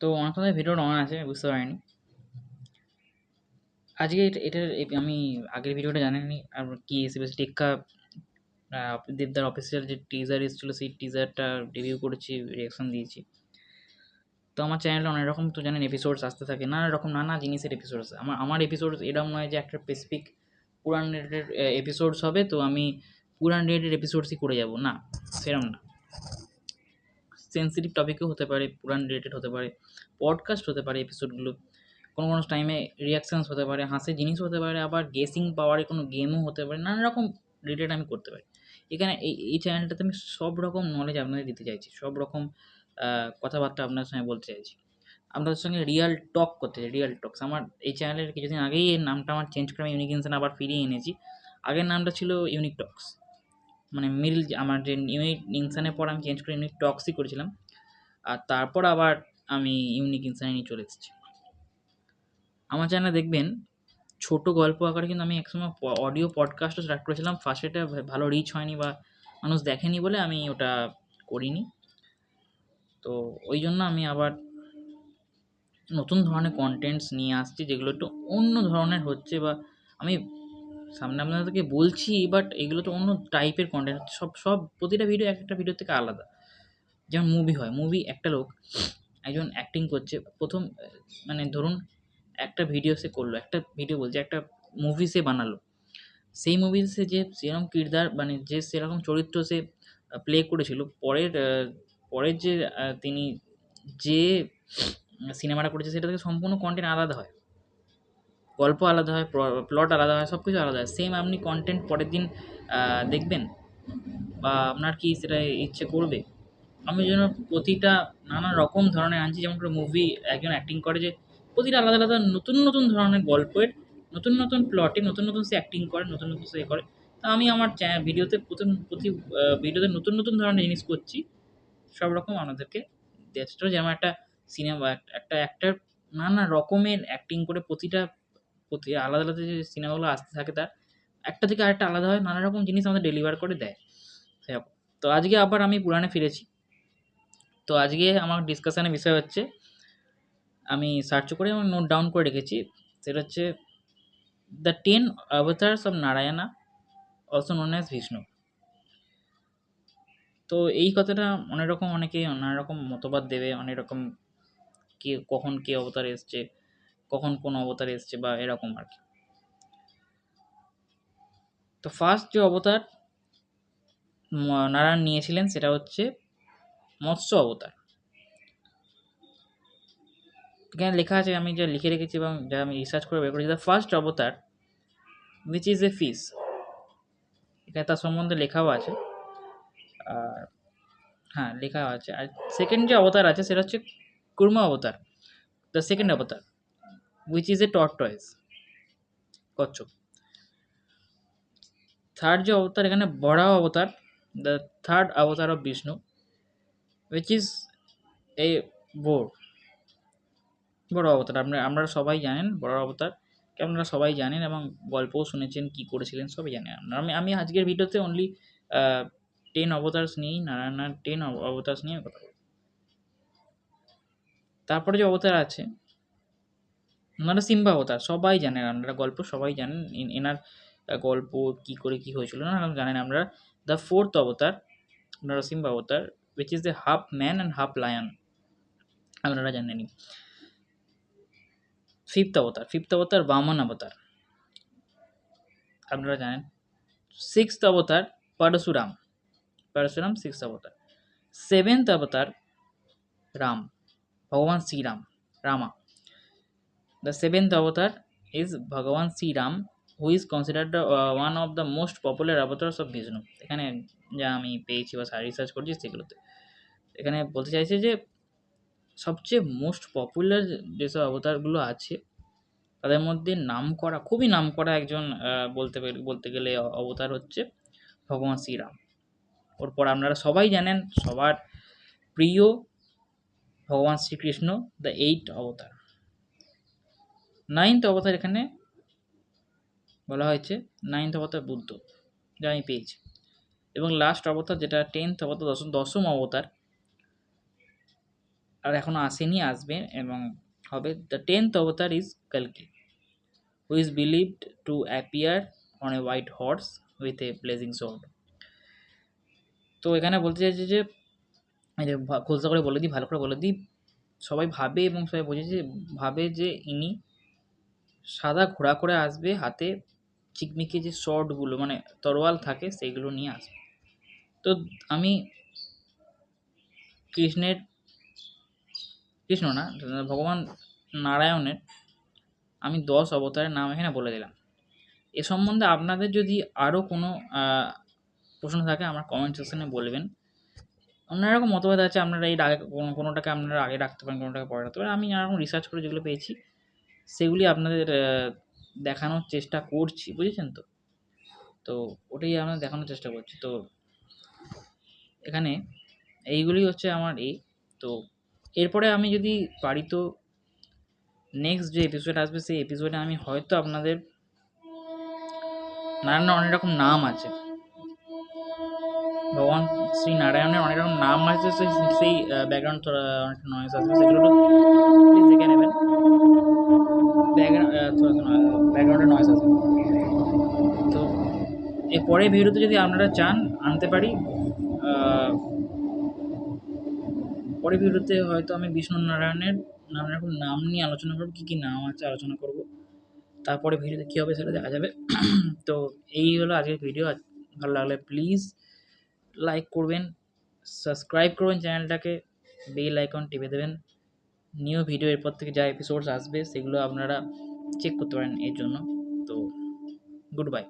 তো আমার সাথে ভিডিওটা অন আছে, বুঝতে পারিনি। আজকে আমি আগের ভিডিওটা জানেননি আর কি এসএবিএস টেক্কা দেবদার অফিসিয়াল যে টিজার এসেছিলো সেই টিজারটা রিভিউ করেছি, রিয়াকশন দিয়েছি। তো আমার চ্যানেলে অনেক রকম তো জানেন এপিসোডস আসতে থাকে, নানা রকম নানা জিনিসের এপিসোডস। আমার এপিসোডস এরকম নয় যে একটা স্পেসিফিক পুরাণ রিলেটেড এপিসোডস হবে তো আমি পুরাণ রিলেটেড এপিসোডসই করে যাব, না সেরকম না। সেন্সিটিভ টপিকও হতে পারে, পুরাণ রিলেটেড হতে পারে, পডকাস্ট হতে পারে এপিসোডগুলো, কোনো কোনো টাইমে রিয়াকশানস হতে পারে, হাসির জিনিস হতে পারে, আবার গেসিং পাওয়ারে কোনো গেমও হতে পারে, নানা রকম রিলেটেড আমি করতে পারি। এখানে এই চ্যানেলটাতে আমি সব রকম নলেজ আপনাদের দিতে চাইছি, সব রকম কথাবার্তা আপনার সঙ্গে বলতে চাইছি, আপনাদের সঙ্গে রিয়াল টক করতে চাই, রিয়াল টকস। আমার এই চ্যানেলের কিছুদিন আগেই এর নামটা আমার চেঞ্জ করে আমি ইউনিক ইনসান আবার ফিরিয়ে এনেছি। আগের নামটা ছিল ইউনিক টক্স, মানে মিডল আমার যে ইউনিক ইনসানের পর আমি চেঞ্জ করে ইউনিক টক্সই করেছিলাম, আর তারপর আবার আমি ইউনিক ইনসানে নিয়ে চলে এসেছি। আমার চ্যানেলে দেখবেন ছোট গল্প আকারে, কিন্তু আমি একসময় অডিও পডকাস্টও স্টার্ট করেছিলাম। ফার্স্ট এটা ভালো রিচ হয়নি বা মানুষ দেখেনি বলে আমি ওটা করিনি। তো ওই জন্য আমি আবার নতুন ধরনের কন্টেন্টস নিয়ে আসছি, যেগুলো একটু অন্য ধরনের হচ্ছে, বা আমি সামনে আপনাদেরকে বলছি, বাট এগুলো তো অন্য টাইপের কন্টেন্ট। সব সব প্রতিটা ভিডিও একটা ভিডিও থেকে আলাদা। যেমন মুভি হয়, মুভি একটা লোক একজন অ্যাক্টিং করছে প্রথম, মানে ধরুন একটা ভিডিও সে করলো, একটা ভিডিও বলছে একটা মুভি সে বানালো, সেই মুভিতে সে যে সেরকম কিরদার, মানে যে সেরকম চরিত্র সে প্লে করেছিল, পরের যে তিনি যে সিনেমাটা করেছে সেটা থেকে সম্পূর্ণ কন্টেন্ট আলাদা হয়, গল্প আলাদা হয়, প্লট আলাদা হয়, সব কিছু আলাদা হয়। সেম আপনি কন্টেন্ট পরের দিন দেখবেন, বা আপনার কি সেটা ইচ্ছে করবে? আমি যেন প্রতিটা নানা রকম ধরনের আনছি, যেমন করে মুভি একজন অ্যাক্টিং করে যে প্রতিটা আলাদা আলাদা নতুন নতুন ধরনের গল্পের, নতুন নতুন প্লটে নতুন নতুন সে অ্যাক্টিং করে, নতুন নতুন সে করে। তা আমি আমার ভিডিওতে প্রতি ভিডিওতে নতুন নতুন ধরনের জিনিস করছি, সব রকম আপনাদেরকে দেওয়ার চেষ্টা, যেমন একটা সিনেমা, একটা অ্যাক্টর নানা রকমের অ্যাক্টিং করে প্রতি আলাদা আলাদা যে সিনেমাগুলো আসতে থাকে তার একটা থেকে আরেকটা আলাদা হয়, নানা রকম জিনিস আমাদের ডেলিভার করে দেয় সেরকম। তো আজকে আবার আমি পুরাণে ফিরেছি। তো আজকে আমার ডিসকাশনের বিষয় হচ্ছে, আমি সার্চ করে এবং নোট ডাউন করে রেখেছি, সেটা হচ্ছে the 10 avatars of Narayana, also known as Vishnu. তো এই কথাটা অনেক রকম, অনেকে নানা রকম মতবাদ দেবে, অনেক রকম কে কখন কে অবতার এসছে, কখন কোন অবতার এসছে, বা এরকম আর কি। তো ফার্স্ট যে অবতার নারায়ণ নিয়েছিলেন সেটা হচ্ছে মৎস্য অবতার। এখানে লেখা আছে, আমি যা লিখে রেখেছি এবং যা আমি রিসার্চ করে বের করেছি, দ্য ফার্স্ট অবতার উইচ ইজ এ ফিশ, এখানে তার সম্বন্ধে লেখাও আছে। আর হ্যাঁ, লেখা আছে। আর সেকেন্ড যে অবতার আছে সেটা হচ্ছে কুর্মা অবতার, the second avatar which is a tortoise, কচ্ছপ। থার্ড যে অবতার এখানে বরাহ অবতার, the third avatar of Vishnu, which is a boar, বড় অবতার। আপনারা সবাই জানেন বড় অবতার কে, আপনারা সবাই জানেন এবং গল্পও শুনেছেন কি করেছিলেন, সবই জানেন আপনারা। আমি আজকের ভিডিওতে অনলি 10 অবতার্স নিয়েই, নারায়ণার 10 অবতার্স নিয়ে কথা বলব। তারপরে যে অবতার আছে নরসিংহ অবতার, সবাই জানেন আপনারা, গল্প সবাই জানেন, এনার গল্প কি করে কি হয়েছিল না জানেন আমরা। দ্য ফোর্থ অবতার নরসিংহ অবতার, which is the half man and half lion, আপনারা জানেনই। ফিফথ অবতার বামন অবতার, আপনারা জানেন। সিক্সথ অবতার পরশুরাম, সিক্সথ অবতার। Seventh avatar Ram, Bhagwan Shriram, Rama. The seventh avatar is Bhagwan Shriram, who is considered one of the most popular avatars of Vishnu. এখানে যা আমি পেয়েছি বা রিসার্চ করছি সেগুলোতে এখানে বলতে চাইছে যে সবচেয়ে মোস্ট পপুলার যেসব অবতারগুলো আছে তাদের মধ্যে খুবই নাম করা একজন বলতে গেলে অবতার হচ্ছে ভগবান শ্রীরাম। ওরপর আপনারা সবাই জানেন, সবার প্রিয় ভগবান শ্রীকৃষ্ণ, দ্য এইট অবতার। নাইন্থ অবতার এখানে বলা হয়েছে, নাইন্থ অবতার বুদ্ধ, যা আমি পেয়েছি। এবং লাস্ট অবতার যেটা 10th অবতার, দশম অবতার, আর এখনও আসেনি, আসবে এবং হবে। দ্য 10th অবতার ইজ কালকি, who is believed to appear on a white horse with a blazing sword. তো এখানে বলতে চাইছে যে, এই যে খোলসা করে বলে দিই, ভালো করে বলে দিই, সবাই ভাবে এবং সবাই বোঝে যে, ভাবে যে ইনি সাদা ঘোড়া করে আসবে, হাতে চিকমিকি যে শর্টগুলো মানে তরোয়াল থাকে সেইগুলো নিয়ে আসবে। তো আমি কৃষ্ণ না, ভগবান নারায়ণের আমি 10 অবতারের নাম এখানে বলে দিলাম। এ সম্বন্ধে আপনাদের যদি আরও কোনো প্রশ্ন থাকে আমার কমেন্ট সেকশনে বলবেন। অন্য রকম মতভেদ আছে, আপনারা এর আগে কোনোটাকে আপনারা আগে রাখতে পারেন, কোনোটাকে পরে রাখতে পারেন। আমি নানারকম রিসার্চ করে যেগুলো পেয়েছি সেগুলি আপনাদের দেখানোর চেষ্টা করছি, বুঝেছেন তো? তো ওটাই আমরা দেখানোর চেষ্টা করছি। তো এখানে এইগুলি হচ্ছে আমার তো এরপরে আমি যদি পারি তো নেক্সট যে এপিসোড আসবে সেই এপিসোডে আমি হয়তো আপনাদের নারায়ণের অনেক রকম নাম আছে, ভগবান শ্রী নারায়ণের অনেক রকম নাম আছে, সেই ব্যাকগ্রাউন্ড অনেকটা নয়েজ আসবে, সেগুলো প্লিজ দেখে নেবেন। ব্যাকগ্রাউন্ডে নয়েজ আসবে। তো এর পরের ভিডিওতে যদি আপনারা চান আনতে পারি, পরের ভিডিওতে হয়তো আমি বিষ্ণু নারায়ণের নানা রকম নাম নিয়ে আলোচনা করবো, কী কী নাম আছে আলোচনা করব। তারপরে ভিডিওতে কী হবে সেটা দেখা যাবে। তো এই হলো আজকের ভিডিও। ভালো লাগলে প্লিজ লাইক করবেন, সাবস্ক্রাইব করবেন চ্যানেলটাকে, বেল আইকন টিপে দেবেন। নিউ ভিডিও এরপর থেকে যা এপিসোডস আসবে সেগুলো আপনারা চেক করতে পারেন এর জন্য। তো গুড বাই।